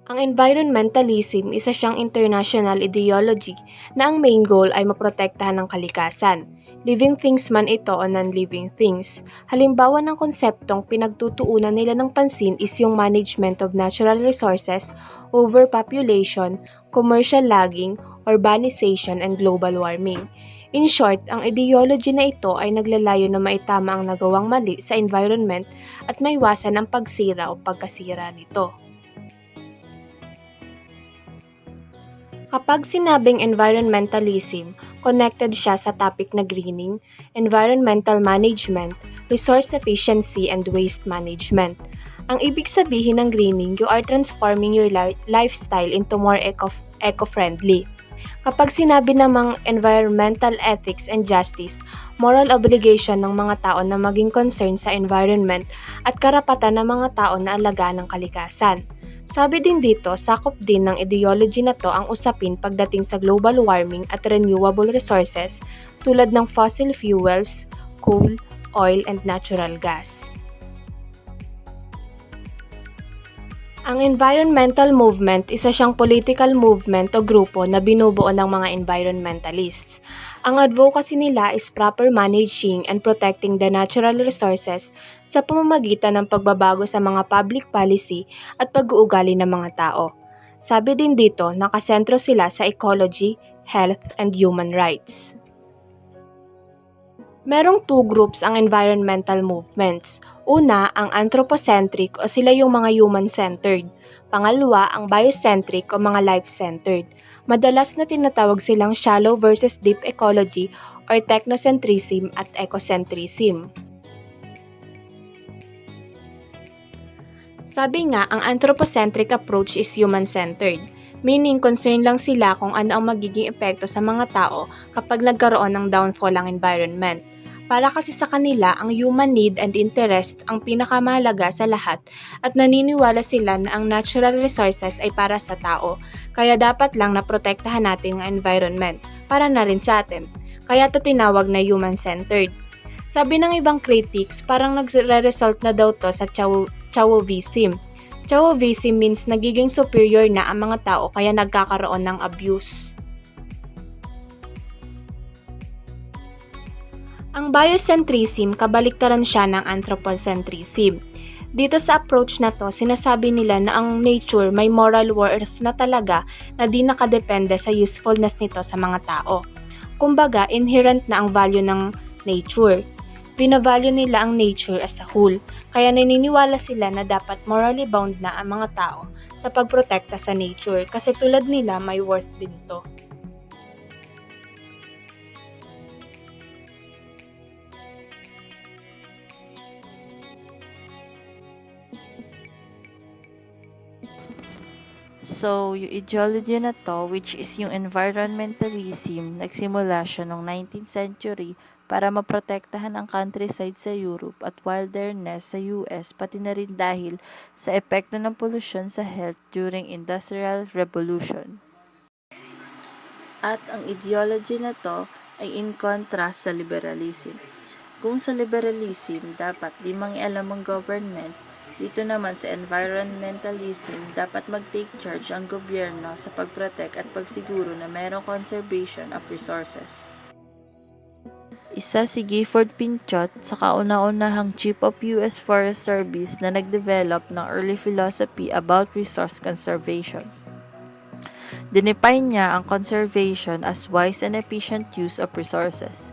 Ang environmentalism isa siyang international ideology na ang main goal ay maprotektahan ng kalikasan. Living things man ito o non-living things. Halimbawa ng konseptong pinagtutuunan nila ng pansin is yung management of natural resources, overpopulation, commercial logging, urbanization, and global warming. In short, ang ideology na ito ay naglalayo na maitama ang nagawang mali sa environment at maiwasan ang pagsira o pagkasira nito. Kapag sinabing environmentalism, connected siya sa topic na greening, environmental management, resource efficiency, and waste management. Ang ibig sabihin ng greening, you are transforming your lifestyle into more eco-friendly. Kapag sinabi namang environmental ethics and justice, moral obligation ng mga tao na maging concern sa environment at karapatan ng mga tao na alagaan ng kalikasan. Sabi din dito, sakop din ng ideology na to ang usapin pagdating sa global warming at renewable resources tulad ng fossil fuels, coal, oil, and natural gas. Ang environmental movement, isa siyang political movement o grupo na binubuo ng mga environmentalists. Ang advocacy nila is proper managing and protecting the natural resources sa pamamagitan ng pagbabago sa mga public policy at pag-uugali ng mga tao. Sabi din dito, nakasentro sila sa ecology, health, and human rights. Merong two groups ang environmental movements. Una, ang anthropocentric o sila yung mga human-centered. Pangalawa, ang biocentric o mga life-centered. Madalas na tinatawag silang shallow versus deep ecology or technocentrism at ecocentrism. Sabi nga, ang anthropocentric approach is human-centered, meaning concern lang sila kung ano ang magiging epekto sa mga tao kapag nagkaroon ng downfall ang environment. Para kasi sa kanila, ang human need and interest ang pinakamahalaga sa lahat at naniniwala sila na ang natural resources ay para sa tao, kaya dapat lang na protektahan natin ang environment, para na rin sa atin. Kaya ito tinawag na human-centered. Sabi ng ibang critics, parang nagre-result na daw to sa Chavism. Chavism means nagiging superior na ang mga tao kaya nagkakaroon ng abuse. Ang biocentrism, kabaliktaran siya ng anthropocentrism. Dito sa approach na to, sinasabi nila na ang nature may moral worth na talaga na di nakadepende sa usefulness nito sa mga tao. Kumbaga, inherent na ang value ng nature. Binavalue nila ang nature as a whole, kaya naniniwala sila na dapat morally bound na ang mga tao sa pagprotekta sa nature kasi tulad nila may worth din to. So, yung ideology na to, which is yung environmentalism, nagsimula siya noong 19th century para maprotektahan ang countryside sa Europe at wilderness sa US, pati na rin dahil sa epekto ng pollution sa health during Industrial Revolution. At ang ideology na to ay in contrast sa liberalism. Kung sa liberalism, dapat di mangialam ang government, dito naman sa environmentalism, dapat mag-take charge ang gobyerno sa pag-protect at pagsiguro na mayroong conservation of resources. Isa si Gifford Pinchot sa kauna-unahang Chief of US Forest Service na nag-develop ng early philosophy about resource conservation. Dinefine niya ang conservation as wise and efficient use of resources.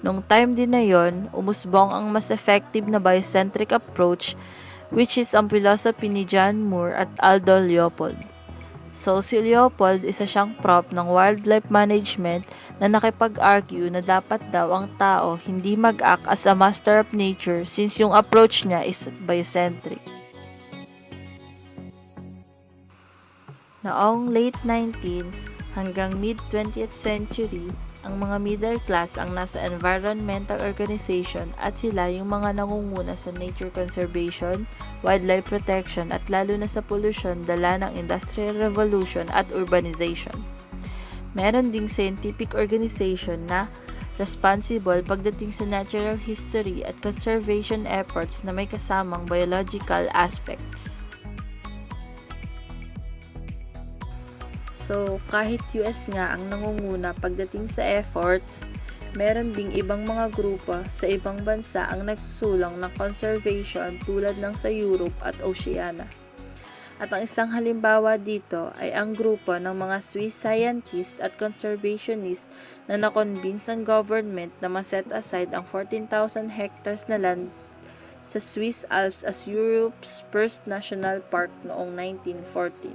Nung time din na yon, umusbong ang mas effective na biocentric approach, which is ang philosophy ni John Moore at Aldo Leopold. So, si Leopold, isa siyang prop ng wildlife management na nakipag-argue na dapat daw ang tao hindi mag-act as a master of nature since yung approach niya is biocentric. Noong late 19th hanggang mid-20th century, ang mga middle class ang nasa environmental organization at sila yung mga nangunguna sa nature conservation, wildlife protection at lalo na sa pollution dala ng industrial revolution at urbanization. Meron ding scientific organization na responsible pagdating sa natural history at conservation efforts na may kasamang biological aspects. So, kahit US nga ang nangunguna pagdating sa efforts, meron ding ibang mga grupo sa ibang bansa ang nagsusulong ng conservation tulad ng sa Europe at Oceania. At ang isang halimbawa dito ay ang grupo ng mga Swiss scientists at conservationists na nakonvince ang government na ma-set aside ang 14,000 hectares na land sa Swiss Alps as Europe's first national park noong 1914.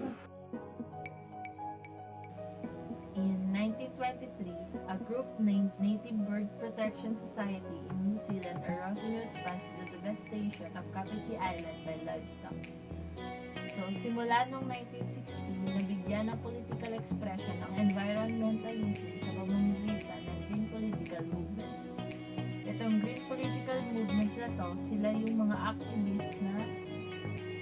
In 1923, a group named Native Bird Protection Society in New Zealand arose in response to the devastation of Kapiti Island by livestock. So, simula noong 1960, nabigyan ng political expression ang environmentalism sa pamamagitan ng green political movements. Itong green political movements na to, sila yung mga activist na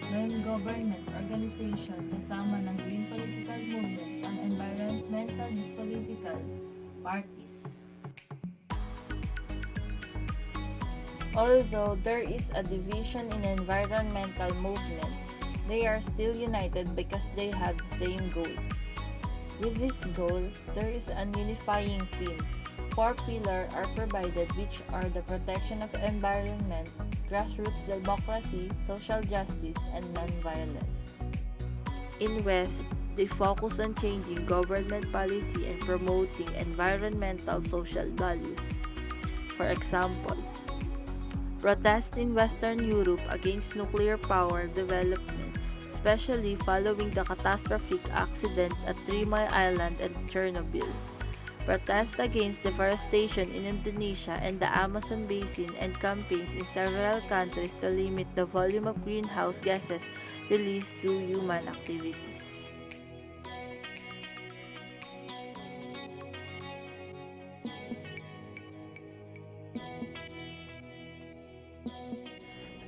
non-government organization kasama ng green political movements ang environmentalist political parties. Although there is a division in environmental movement, they are still united because they have the same goal. With this goal, there is an unifying theme. 4 pillars are provided, which are the protection of environment, grassroots democracy, social justice, and non-violence. In West, they focus on changing government policy and promoting environmental social values. For example, protest in Western Europe against nuclear power development, especially following the catastrophic accident at 3 Mile Island and Chernobyl. Protest against deforestation in Indonesia and the Amazon Basin, and campaigns in several countries to limit the volume of greenhouse gases released through human activities.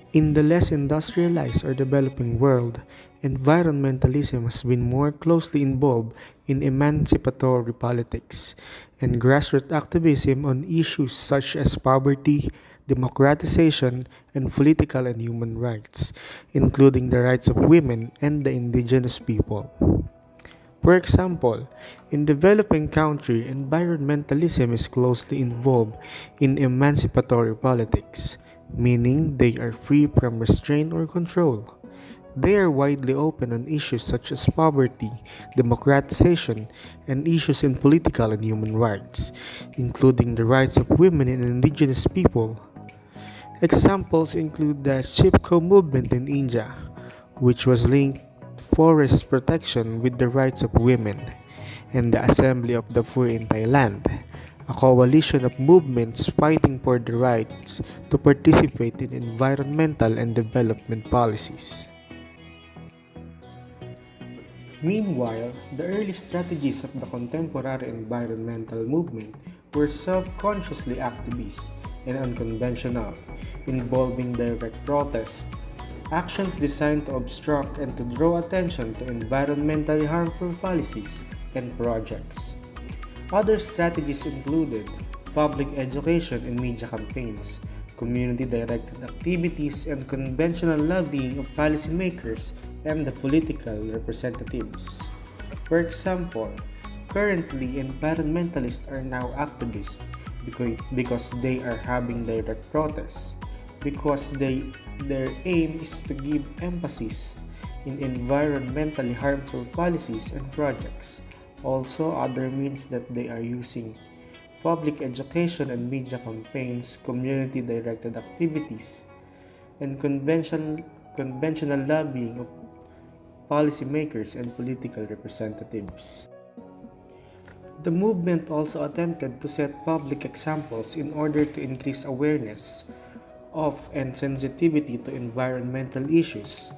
In the less industrialized or developing world, environmentalism has been more closely involved in emancipatory politics and grassroots activism on issues such as poverty, democratization, and political and human rights, including the rights of women and the indigenous people. For example, in developing country, environmentalism is closely involved in emancipatory politics, meaning they are free from restraint or control. They are widely open on issues such as poverty, democratization, and issues in political and human rights, including the rights of women and indigenous people. Examples include the Chipko movement in India, which was linked forest protection with the rights of women, and the Assembly of the Free in Thailand, a coalition of movements fighting for the rights to participate in environmental and development policies. Meanwhile, the early strategies of the contemporary environmental movement were self-consciously activist and unconventional, involving direct protest, actions designed to obstruct and to draw attention to environmentally harmful policies and projects. Other strategies included public education and media campaigns, community-directed activities, and conventional lobbying of policymakers and the political representatives. For example, currently environmentalists are now activists because they are having direct protests, because their aim is to give emphasis in environmentally harmful policies and projects. Also, other means that they are using public education and media campaigns, community-directed activities, and conventional lobbying of policymakers and political representatives. The movement also attempted to set public examples in order to increase awareness of and sensitivity to environmental issues.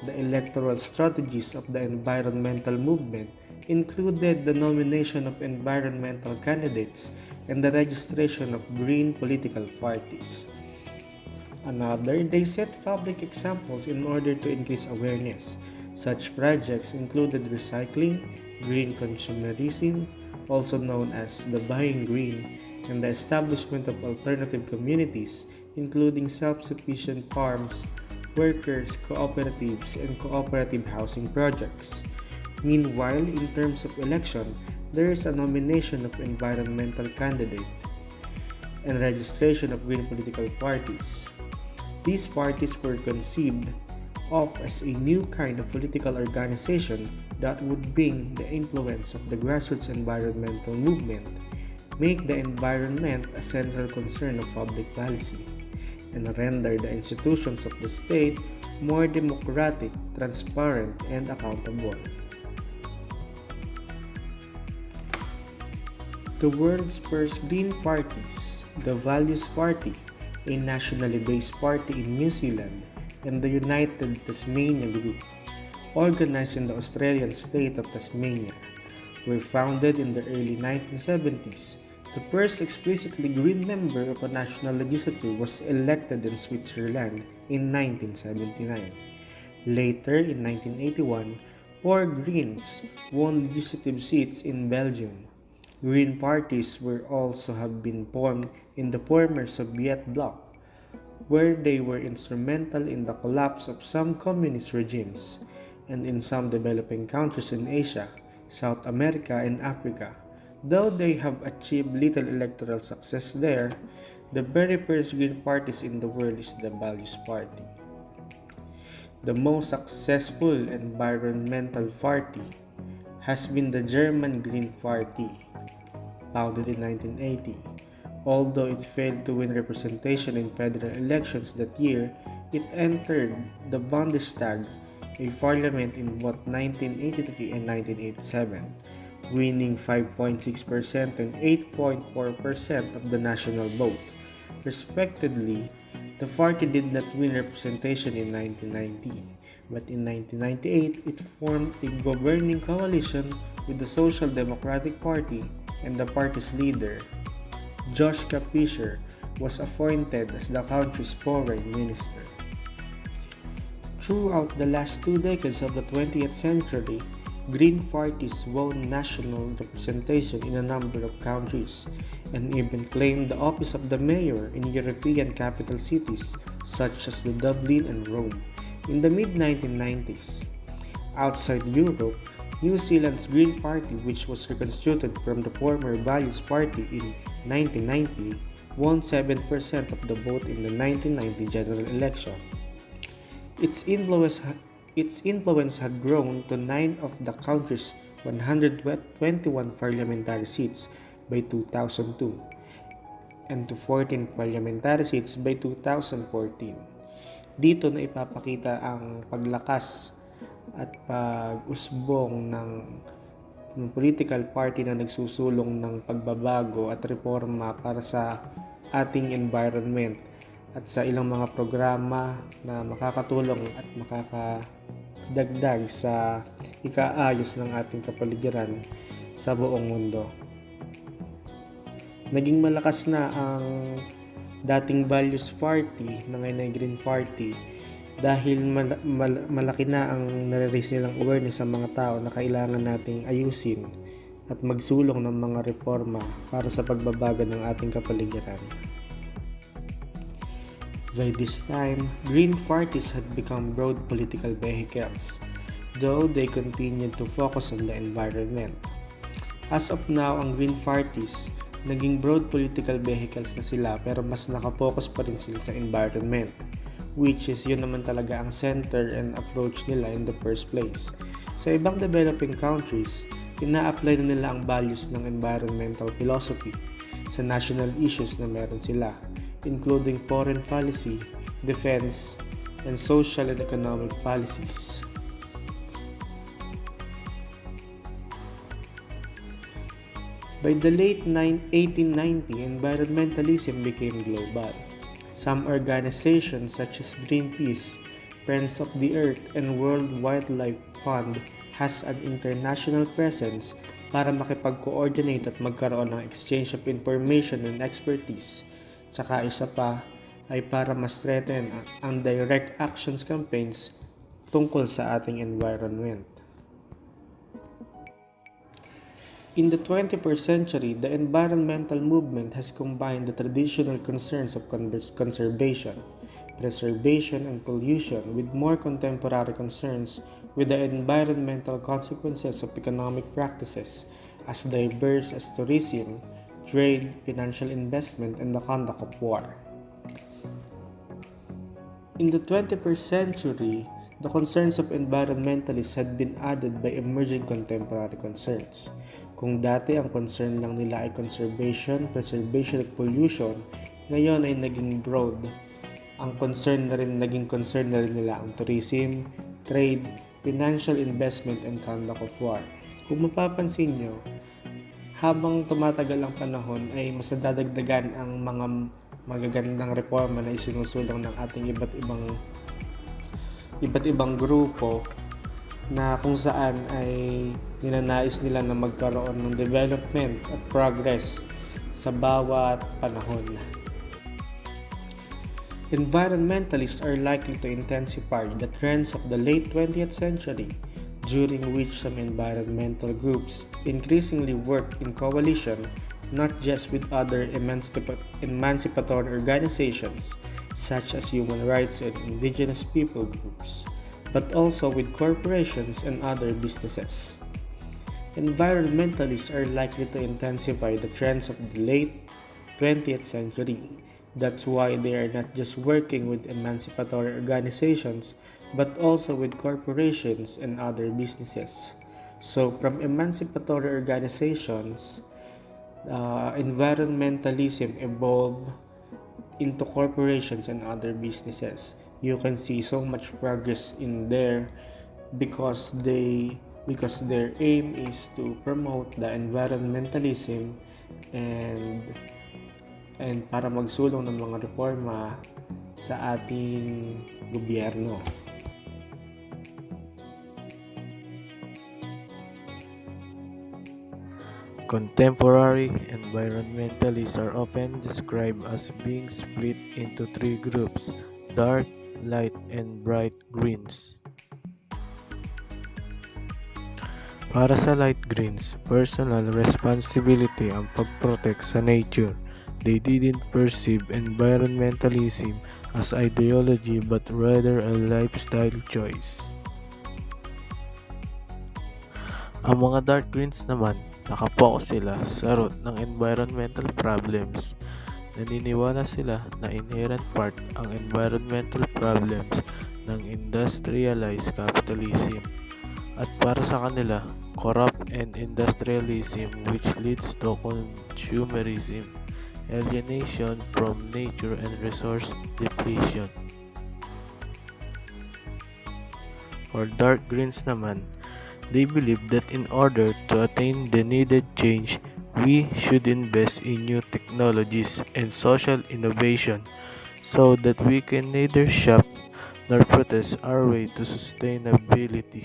The electoral strategies of the environmental movement included the nomination of environmental candidates and the registration of green political parties. Another, they set public examples in order to increase awareness. Such projects included recycling, green consumerism, also known as the buying green, and the establishment of alternative communities, including self-sufficient farms, workers, cooperatives, and cooperative housing projects. Meanwhile, in terms of election, there is a nomination of environmental candidate and registration of green political parties. These parties were conceived of as a new kind of political organization that would bring the influence of the grassroots environmental movement, make the environment a central concern of public policy, and render the institutions of the state more democratic, transparent, and accountable. The world's first Green Parties, the Values Party, a nationally based party in New Zealand, and the United Tasmania Group, organized in the Australian state of Tasmania, were founded in the early 1970s. The first explicitly green member of a national legislature was elected in Switzerland in 1979. Later, in 1981, four Greens won legislative seats in Belgium. Green parties were also have been formed in the former Soviet bloc, where they were instrumental in the collapse of some communist regimes, and in some developing countries in Asia, South America, and Africa. Though they have achieved little electoral success there, the very first Green parties in the world is the Values Party. The most successful environmental party has been the German Green Party, founded in 1980. Although it failed to win representation in federal elections that year, it entered the Bundestag, a parliament in both 1983 and 1987, winning 5.6% and 8.4% of the national vote, respectively. The party did not win representation in 1990, but in 1998 it formed a governing coalition with the Social Democratic Party, and the party's leader, Joschka Fischer, was appointed as the country's foreign minister. Throughout the last 2 decades of the 20th century, Green parties won national representation in a number of countries and even claimed the office of the mayor in European capital cities such as the Dublin and Rome in the mid-1990s. Outside Europe, New Zealand's Green Party, which was reconstituted from the former Values Party in 1990, won 7% of the vote in the 1990 general election. Its influence had grown to 9 of the country's 121 parliamentary seats by 2002 and to 14 parliamentary seats by 2014. Dito na ipapakita ang paglakas at pag-usbong ng political party na nagsusulong ng pagbabago at reforma para sa ating environment at sa ilang mga programa na makakatulong at makakadagdag sa ikaayos ng ating kapaligiran sa buong mundo. Naging malakas na ang dating Values Party na ngayon ay Green Party dahil malaki na ang nare-raise nilang awareness sa mga tao na kailangan nating ayusin at magsulong ng mga reforma para sa pagbabago ng ating kapaligiran. By this time, Green parties had become broad political vehicles, though they continued to focus on the environment. As of now, ang Green parties naging broad political vehicles na sila pero mas nakapokus pa rin sila sa environment, which is yun naman talaga ang center and approach nila in the first place. Sa ibang developing countries, ina-apply na nila ang values ng environmental philosophy sa national issues na meron sila, including foreign policy, defense, and social and economic policies. By the late 1890s, environmentalism became global. Some organizations such as Greenpeace, Friends of the Earth, and World Wildlife Fund has an international presence para makipag-coordinate at magkaroon ng exchange of information and expertise. Tsaka isa pa ay para ma-strengthen ang direct actions campaigns tungkol sa ating environment. In the 21st century, the environmental movement has combined the traditional concerns of conservation, preservation, and pollution with more contemporary concerns with the environmental consequences of economic practices as diverse as tourism, trade, financial investment, and the conduct of war. In the 21st century, the concerns of environmentalists had been added by emerging contemporary concerns. Kung dati ang concern lang nila ay conservation, preservation at pollution, ngayon ay naging broad. Naging concern na rin nila ang tourism, trade, financial investment and conduct of war. Kung mapapansin nyo, habang tumatagal ang panahon ay mas dadagdagan ang mga magagandang reforma na isinusulong ng ating iba't ibang grupo na kung saan ay ninanais nila na magkaroon ng development at progress sa bawat panahon. Environmentalists are likely to intensify the trends of the late 20th century, during which some environmental groups increasingly worked in coalition not just with other emancipatory organizations such as human rights and indigenous people groups, but also with corporations and other businesses. Environmentalists are likely to intensify the trends of the late 20th century. That's why they are not just working with emancipatory organizations, but also with corporations and other businesses. So, from emancipatory organizations, environmentalism evolved into corporations and other businesses. You can see so much progress in there because their aim is to promote the environmentalism and para magsulong ng mga reforma sa ating gobyerno. Contemporary environmentalists are often described as being split into three groups: dark, light, and bright greens. Para sa light greens, personal responsibility ang pag-protect sa nature. They didn't perceive environmentalism as ideology but rather a lifestyle choice. Ang mga dark greens naman, nakapokus sila sa root ng environmental problems. Naniniwala sila na inherent part ang environmental problems ng industrialized capitalism. At para sa kanila, corrupt and industrialism which leads to consumerism, alienation from nature and resource depletion. For dark greens naman, they believe that in order to attain the needed change, we should invest in new technologies and social innovation so that we can neither shop nor protest our way to sustainability.